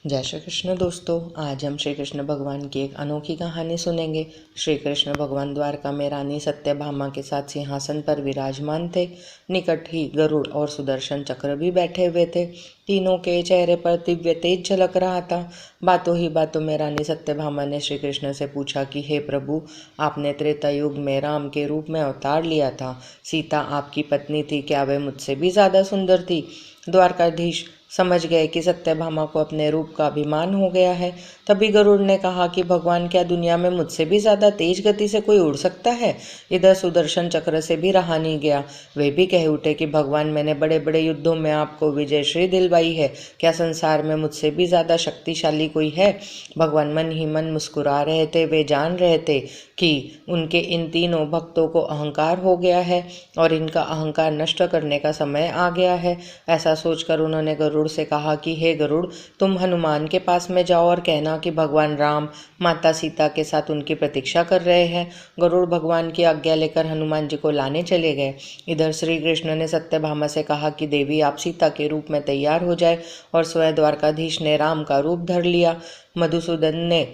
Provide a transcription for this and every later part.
जय श्री कृष्ण दोस्तों, आज हम श्री कृष्ण भगवान की एक अनोखी कहानी सुनेंगे। श्री कृष्ण भगवान द्वारका में रानी सत्यभामा के साथ सिंहासन पर विराजमान थे। निकट ही गरुड़ और सुदर्शन चक्र भी बैठे हुए थे। तीनों के चेहरे पर दिव्य तेज झलक रहा था। बातों ही बातों में रानी सत्यभामा ने श्री कृष्ण से पूछा कि हे प्रभु, आपने त्रेता युग में राम के रूप में अवतार लिया था। सीता आपकी पत्नी थी, क्या वे मुझसे भी ज्यादा सुंदर थी? द्वारकाधीश समझ गए कि सत्यभामा को अपने रूप का अभिमान हो गया है। तभी गरुड़ ने कहा कि भगवान, क्या दुनिया में मुझसे भी ज्यादा तेज गति से कोई उड़ सकता है? इधर सुदर्शन चक्र से भी रहा नहीं गया। वे भी कह उठे कि भगवान, मैंने बड़े बड़े युद्धों में आपको विजयश्री दिलवाई है। क्या संसार में मुझसे भी ज्यादा शक्तिशाली कोई है? भगवान मन ही मन मुस्कुरा रहे थे। वे जान रहे थे कि उनके इन तीनों भक्तों को अहंकार हो गया है और इनका अहंकार नष्ट करने का समय आ गया है। ऐसा सोचकर उन्होंने गरुड़ से कहा कि हे गरुड़, तुम हनुमान के पास में जाओ और कहना कि भगवान राम माता सीता के साथ उनकी प्रतीक्षा कर रहे हैं। गरुड़ भगवान की आज्ञा लेकर हनुमान जी को लाने चले गए। इधर श्री कृष्ण ने सत्यभामा से कहा कि देवी, आप सीता के रूप में तैयार हो जाए, और स्वयं द्वारकाधीश ने राम का रूप धर लिया। मधुसूदन ने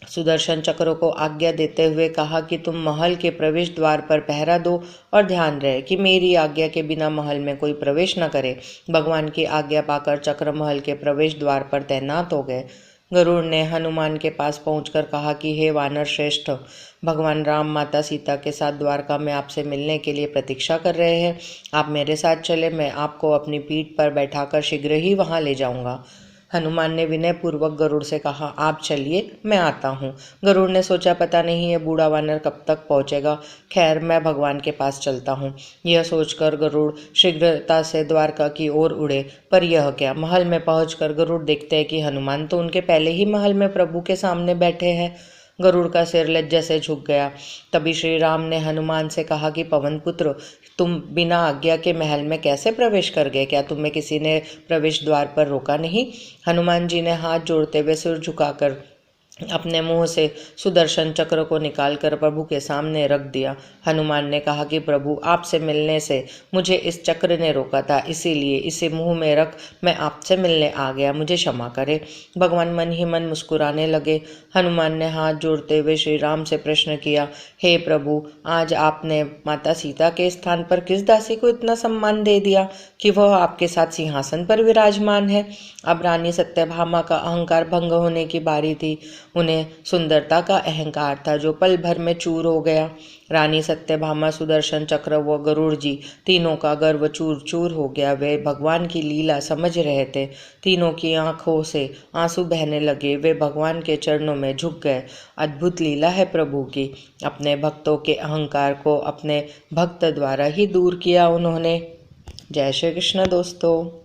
सुदर्शन चक्र को आज्ञा देते हुए कहा कि तुम महल के प्रवेश द्वार पर पहरा दो और ध्यान रहे कि मेरी आज्ञा के बिना महल में कोई प्रवेश न करे। भगवान की आज्ञा पाकर चक्र महल के प्रवेश द्वार पर तैनात हो गए। गरुड़ ने हनुमान के पास पहुंचकर कहा कि हे वानर श्रेष्ठ, भगवान राम माता सीता के साथ द्वारका में आपसे मिलने के लिए प्रतीक्षा कर रहे हैं। आप मेरे साथ चले, मैं आपको अपनी पीठ पर बैठाकर शीघ्र ही वहां ले जाऊंगा। हनुमान ने विनय पूर्वक गरुड़ से कहा, आप चलिए, मैं आता हूँ। गरुड़ ने सोचा, पता नहीं ये बूढ़ा वानर कब तक पहुंचेगा। खैर, मैं भगवान के पास चलता हूँ। यह सोचकर गरुड़ शीघ्रता से द्वारका की ओर उड़े। पर यह क्या, महल में पहुंचकर गरुड़ देखते हैं कि हनुमान तो उनके पहले ही महल में प्रभु के सामने बैठे हैं। गरुड़ का सिर लज्जा से झुक गया। तभी श्री राम ने हनुमान से कहा कि पवन पुत्र, तुम बिना आज्ञा के महल में कैसे प्रवेश कर गए? क्या तुम्हें किसी ने प्रवेश द्वार पर रोका नहीं? हनुमान जी ने हाथ जोड़ते हुए सिर झुकाकर अपने मुंह से सुदर्शन चक्र को निकालकर प्रभु के सामने रख दिया। हनुमान ने कहा कि प्रभु, आपसे मिलने से मुझे इस चक्र ने रोका था, इसीलिए इसे मुंह में रख मैं आपसे मिलने आ गया, मुझे क्षमा करे। भगवान मन ही मन मुस्कुराने लगे। हनुमान ने हाथ जोड़ते हुए श्री राम से प्रश्न किया, हे प्रभु, आज आपने माता सीता के स्थान पर किस दासी को इतना सम्मान दे दिया कि वह आपके साथ सिंहासन पर विराजमान है? अब रानी सत्यभामा का अहंकार भंग होने की बारी थी। उन्हें सुंदरता का अहंकार था जो पल भर में चूर हो गया। रानी सत्यभामा, सुदर्शन चक्र व गरुड़ जी, तीनों का गर्व चूर चूर हो गया। वे भगवान की लीला समझ रहे थे। तीनों की आंखों से आंसू बहने लगे। वे भगवान के चरणों में झुक गए। अद्भुत लीला है प्रभु की। अपने भक्तों के अहंकार को अपने भक्त द्वारा ही दूर किया उन्होंने। जय श्री कृष्ण दोस्तों।